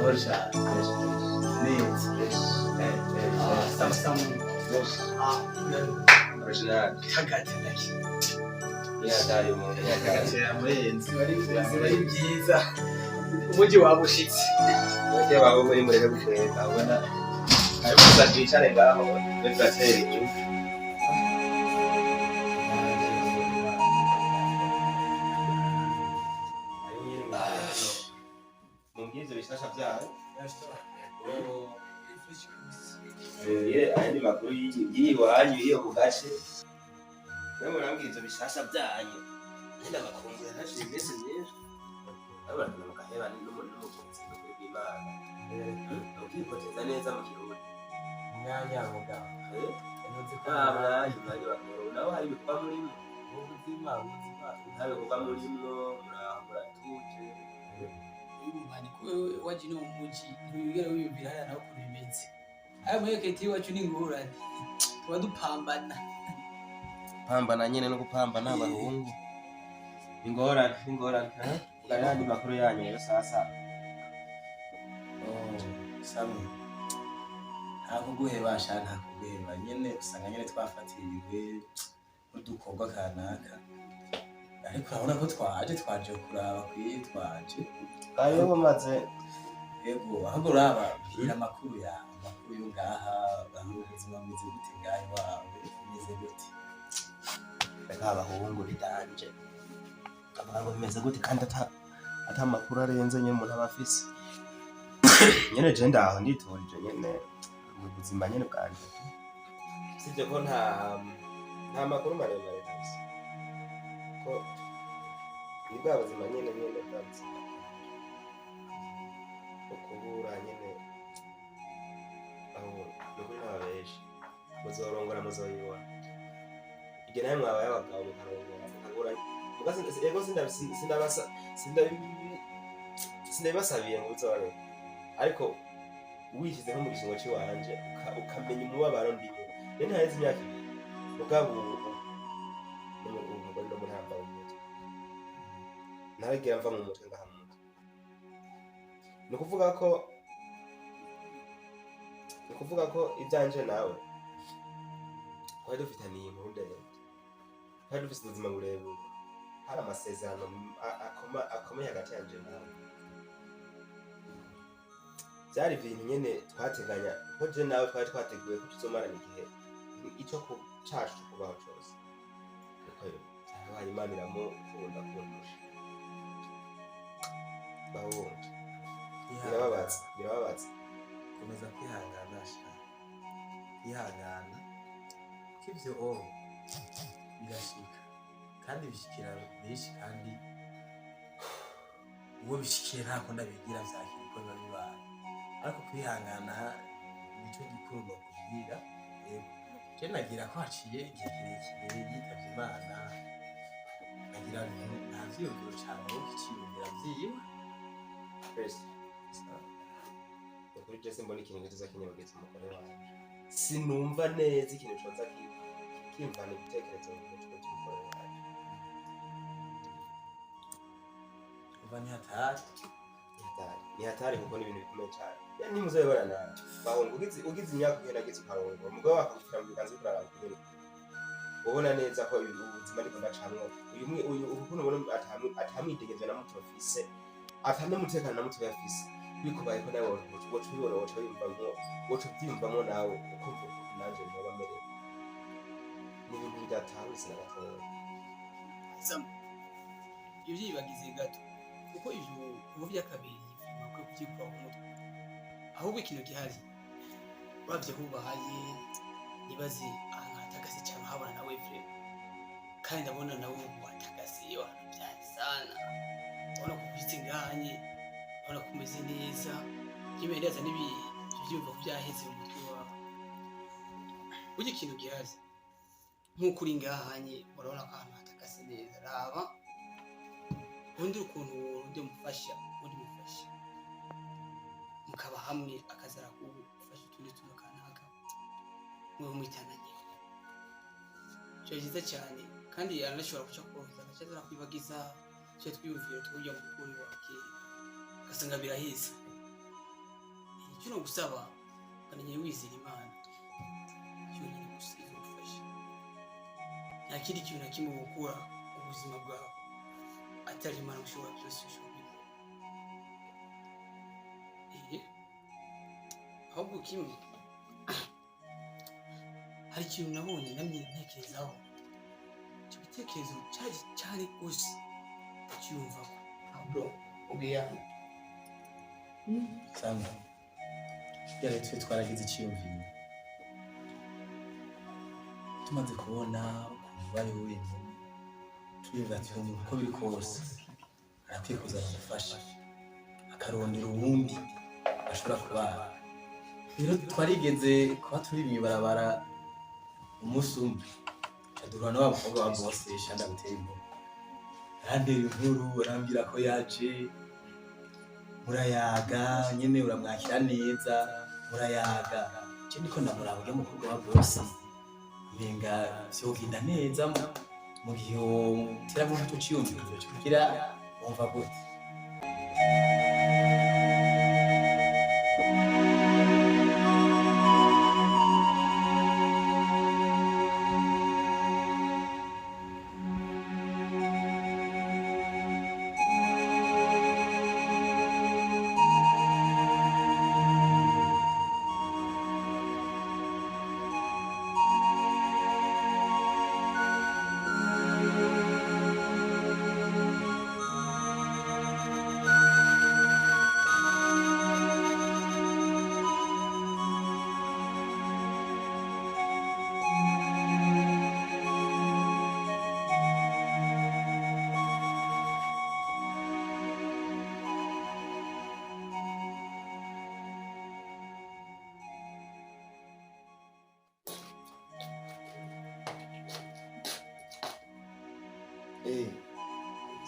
Rocha. Neat. Some original. Kagatinaki. Yatari mu yakati. Bari byiza. Umuji wabushitse. Bajye babo muri mureke gusheka ubona. Ari kuzajicare ngaho betrateri. Mungeze bishasha byawe. Ayandi makuru yiwanyu iyo mugace nabo nambwizo bishasha byanyu nenda bakunze hashize mbese nyinshi abantu bakaheba n'umukunzi w'Imana ukipoteza neza mu kirundi Nyanya muga. Nzi ko mwanya bakuru naho hari bikwa muri ubuzima hari bikwa muri muratuje Imani ko waje no umuji ntibigera wiyumvira hariya naho kubimeze ayo mweketi wacu ni ngorane tuba dupambana nyine no gupambana abahungu ingorane ayandi makuru yanyu rero sasa Sami ntakuguhebasha ntakuguheba nyene usanga nyene twafatiriwe n'udukorwa kanaka ariko urabona ko twaje kuraba kwitwaje ayo bamaze yego ahubwo uraba bwira amakuru yo ngaha ubuzima bumeze gute ngaho wawe bumeze gute reka abahungu bidanje abantu bimeze gute kandi ata makuru arenze nyine umuntu aba afise nyene je ndaho nditorije nyene mu buzima nyene bwanje sivyo ko nta makuru maremare gusa ko ni bwa buzima nyene bwanje ukubura nyene aho nukuri n'ababeshi muzorongora muzoyibona igihe nawe mwabaye abagabo mukarongora ego sindabibasabiye ngo bizore ariko wishyizeho mu gishingo cy'iwanje ukamenya umubabaro ndimo rero ntaheze imyaka ibiri mugabo umugore no muntamba mu mutwe ntabigira mva mu mutwe ngaha mu mutwe ni ukuvuga ko ibyanje nawe twari dufitaniye inkuru ndende twari dufite ubuzima burebure hari amasezerano akomeye hagati yanje nawe byari ibintu nyene twateganya ko je nawe twari twateguye ko tuzomarana igihe icyo cacu kubaho cyose ariko habaye Imana iramukunda kundusha bahunje birababaza komeza kwihangana ihangana kivyo birashika kandi bishikira benshi kandi uwo bishikira ntako ndabigira vyakira ko biba bibaye ariko kwihangana nico gikuru no kubwira je nagira ko haciye igihe kirekire yitavye Imana nagira nta vyiyumviro cane wo kiciyumvira vyiwe kuri je simbona ikintu kiza kinyabageza umugore wawe sinumva neza ikintu coza kimvana ibitekerezo mu mutwe cy'umugore wawe uva ni hatari kuko ni ibintu bikomeye cyane ni muzobona nawe bahungu ugize imyaka ugerageza ukarongora umugabo wakagufira mu biganza kuraraba kugera ubona neza ko ubuzima ariko ndacamwo uyu urukundo ubona atamwidegeje na muto afise atamwe umutekano na muto yafise bikubaye ko nawe wocu bibona wocu byiyumvamo nawe ukumva nanje ntoba merewe ni ibintu bidatahutse na gatoya ibyo byibagize gato kuko ivyo mu by'akabiri nuko kubyikwa mu mutwe ahubwo ikintu gihari bavye hubaye nibaze ahantu hatagase cyane habona nawe vre kandi ndabona nawe watagase iyo ahantu byari sana ubona ko ufite inganye ubona ko umeze neza yimendaza n'ibyumva ko byaheze mu mutwe wawe burya ikintu gihari nk'uko uri ngahanye urabona ko ahantu hatagase neza raba undi ukuntu undi mufasha mukaba hamwe akazara kugufasha utundi tuntu kanaka mwe muitananye cyo cyiza cyane kandi yanashobora guca koroza agacaza kwibagiza cyo twiyumvira tujya mu kuri wake gasanga birahise icyo nagusaba ukanenya wizera imana yonyine gusa izogufasha nta kindi kintu na kimwe gukura ubuzima bwawe atari imana ushobora byose ushobora ahubwo kimwe hari ikintu nabonye namye ntekerezaho icyo gitekerezo cyari cyane gusa ndacyumvako ahubwo ubwiya Sanga yari twe twaragize icyiyumviro tumaze kubona ukuntu bari wenyine turibaza ati uko biri kose arakwiye kuzana umufasha akarondera uwundi ashobora kubana rero twarigeze kuba turi mw'ibarabara umunsi umwe duhura n'abakobwa ba bose shanda gutera inkuru arandera inkuru arambwira ko yaje murayaga nyene uramwakira neza murayaga je niko ndamuraba ujya mukobwa wa bose umenga vyogenda neza mu gihe uteramo nk'icyo ciyumviro cyo kugira wumva gute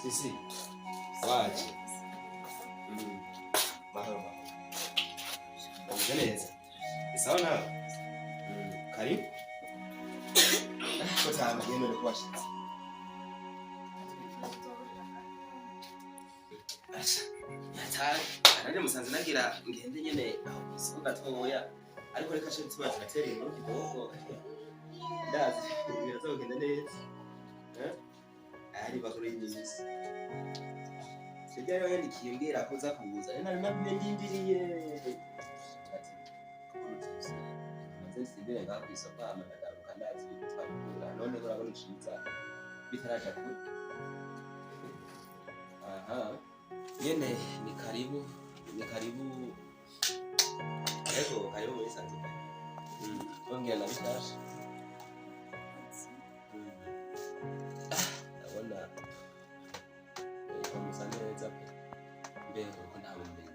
Sisi, waje. Mahoro. Umeze neza. Sawa nawe? Karibu. Ko tambiye no kwashitse. Yatari, araje musanze nagira ngende nyene aho isoko gatoya. Ariko reka cyo tuba tugatera inkuru kidogo. Ndazi, birazogenda neza. Ari bakuru y'inyizi. Sijya rero yandikiye mbwira ko za kubuza. Nari nabindindiriye. Ati, maze sibere ngaho isoko amadagaruka ndazi twabura. None urabona iciza bitaraja kure. Aha. Yene ni karibu. Ariko karibu muri sanze. Ongera na bishasha. Neza pe mbere ko nta bumenyi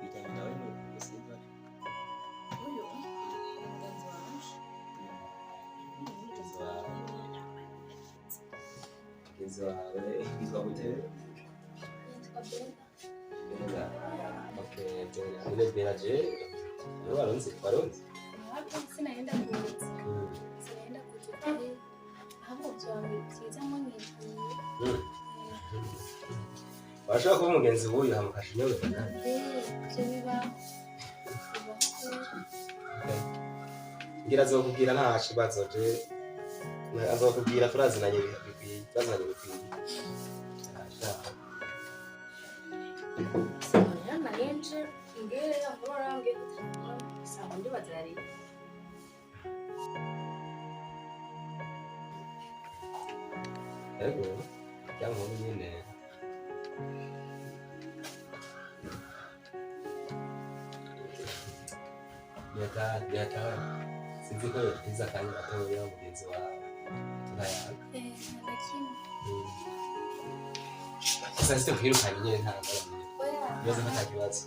bitanga nawe no gusimba uyu umugenzi wanje Kizo wawe izwa gute Bella okay ile Bella je yo waronse ntabwo sinaenda kuza ahubwo byiza mwanyitwiye washaka kuba umugenzi w'uyu hamukasha nyewe ibyo biba ngira azokubwira nta kibazo je azokubwira turazinanye bikwiye yana yenje ingere ahora nge sawa ndi bazari ego cyangwa nyine yata sinzi ko yotiza kandi gatoya mugenzi wawe tunayaga sasa sito kwirukana nyine nta ngorane bibaza ko nta kibazo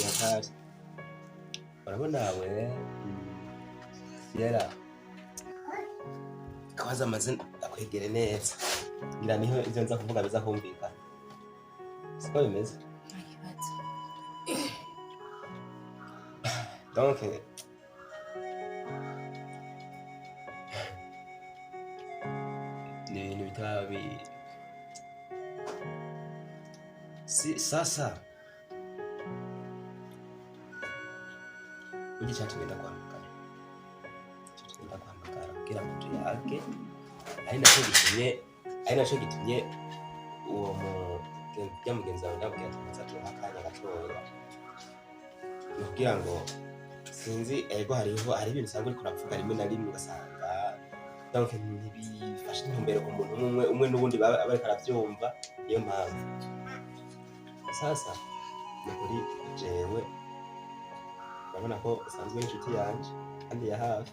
yatari urabona we yera kabaza amazina akwegere neza ngira niho ibyo nza kuvuga biza kumvikana siko bimeze donc ni ibintu bitaba Sasa ugiye tugenda kwamagara kugira ngo tuyage ari nacyo gitumye uwo mugenzi wawe ndabwira tumaze tuha akanya gatoya ni kugira ngo sinzi ego hari ibintu usanga uriko uravuga rimwe na rimwe ugasanga donc ntibifashe intumbero ku muntu umwe n'ubundi bariko aravyumva. Niyo mpamvu sasa ni kuri jewe urabona ko usanzwe n'inshuti yanje kandi ya hafi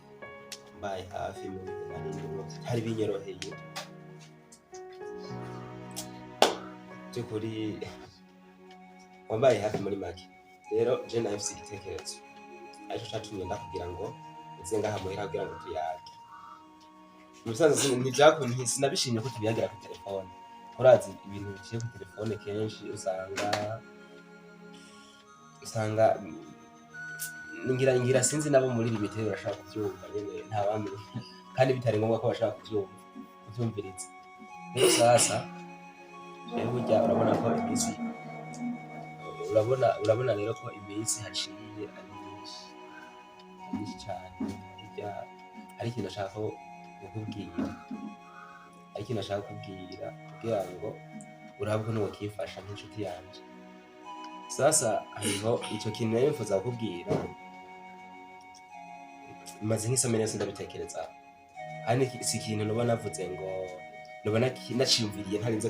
mbaye hafi mu bintu na rimwe hari binyoroheye by'ukuri wambaye hafi muri make. Rero je nawe mfise igitekerezo ariko catumye ndakubwira ngo uze ngaha muhira kugira ngo tuyage. Umusanzu ntibyakuntu sinabishimye ko tubiyagira ku telefone. Urazi ibintu biciye ku telefone kenshi usanga ngira sinzi nabo muri ibi bitero bashaka kubyumva nyene ntabamwe kandi bitari ngombwa ko bashaka kubyumviriza. Rero sasa burya urabona ko iminsi urabona rero ko iminsi haciye ari myinshi cyane. Burya hari ikintu ashaka kukubwira kugira ngo urabe ko n'uwo kifasha nk'inshuti yanje. Sasa hariho icyo kintu rero mfuza kukubwira maze nk'isomero yose ndabitekereza. Hani si ikintu noba navuze ngo noba naciyumviriye ntarinze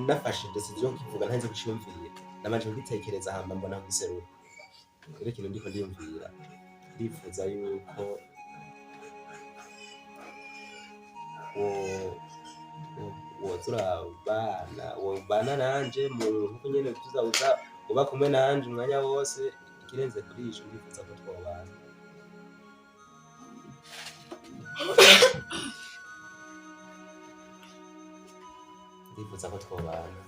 nafashe decision yo kuvuga ntarinze kuciyumviriye namanje kubitekereza hamba mbona kwiserura. Rero ikintu ndiko ndiyumvira ndifuza yuko wobana nanje nkuko nyene tuzabuza uba kumwe nanje umwanya wose. Ikirenze kuri ico ndifuza ko twobana. Ndifuza ko twobana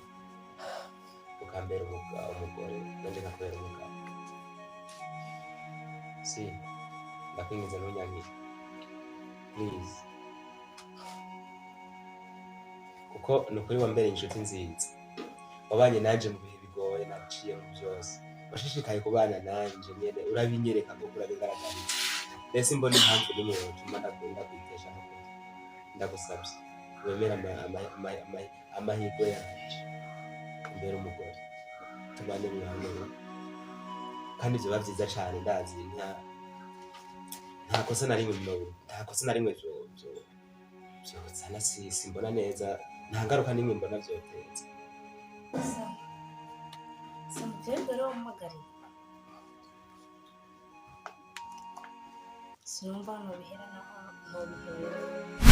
ukambera umugore nanje nkakubera umugabo. Si ndakwingiza ntunyangire please, kuko nukuri wambereye inshuti nziza. Wabanye nanje mu bihe bigoye naciye mu byose. Washishikaye kubana nanje nyene urabinyereka ngo urabigaragariza. Mbese mbona impamvu nimwe yotuma ndakunda kwitesha no kuza. Ndagusabye wemera amahirwe yanje imbere umugore tubane mwamwe kandi byo bavyiza cyane. Ndazi nta kosa na rimwe vyozana simbona neza, nta ngaruka nimwe mbona vyoteza. Samutende rero umugari sinumva no bihera naho no bihera